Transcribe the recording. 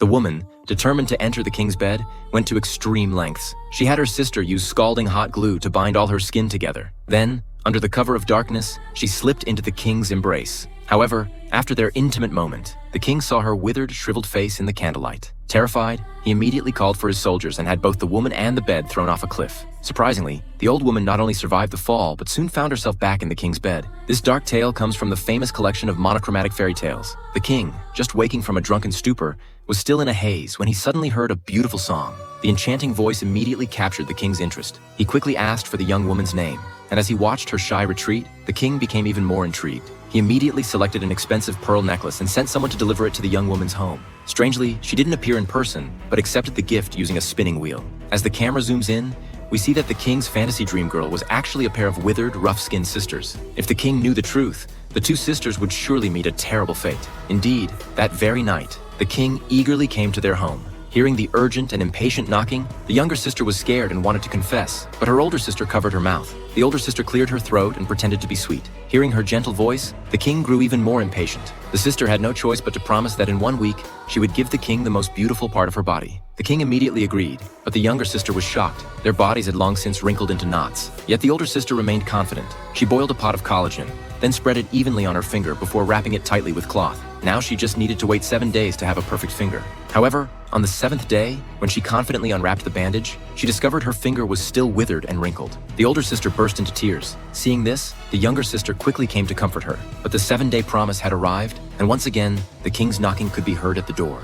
The woman, determined to enter the king's bed, went to extreme lengths. She had her sister use scalding hot glue to bind all her skin together. Then, under the cover of darkness, she slipped into the king's embrace. However, after their intimate moment, the king saw her withered, shriveled face in the candlelight. Terrified, he immediately called for his soldiers and had both the woman and the bed thrown off a cliff. Surprisingly, the old woman not only survived the fall, but soon found herself back in the king's bed. This dark tale comes from the famous collection of monochromatic fairy tales. The king, just waking from a drunken stupor, was still in a haze when he suddenly heard a beautiful song. The enchanting voice immediately captured the king's interest. He quickly asked for the young woman's name, and as he watched her shy retreat, the king became even more intrigued. He immediately selected an expensive pearl necklace and sent someone to deliver it to the young woman's home. Strangely, she didn't appear in person, but accepted the gift using a spinning wheel. As the camera zooms in, we see that the king's fantasy dream girl was actually a pair of withered, rough-skinned sisters. If the king knew the truth, the two sisters would surely meet a terrible fate. Indeed, that very night, the king eagerly came to their home. Hearing the urgent and impatient knocking, the younger sister was scared and wanted to confess, but her older sister covered her mouth. The older sister cleared her throat and pretended to be sweet. Hearing her gentle voice, the king grew even more impatient. The sister had no choice but to promise that in 1 week, she would give the king the most beautiful part of her body. The king immediately agreed, but the younger sister was shocked. Their bodies had long since wrinkled into knots. Yet the older sister remained confident. She boiled a pot of collagen, then spread it evenly on her finger before wrapping it tightly with cloth. Now she just needed to wait 7 days to have a perfect finger. However, on the 7th day, when she confidently unwrapped the bandage, she discovered her finger was still withered and wrinkled. The older sister burst into tears. Seeing this, the younger sister quickly came to comfort her. But the 7-day promise had arrived, and once again, the king's knocking could be heard at the door.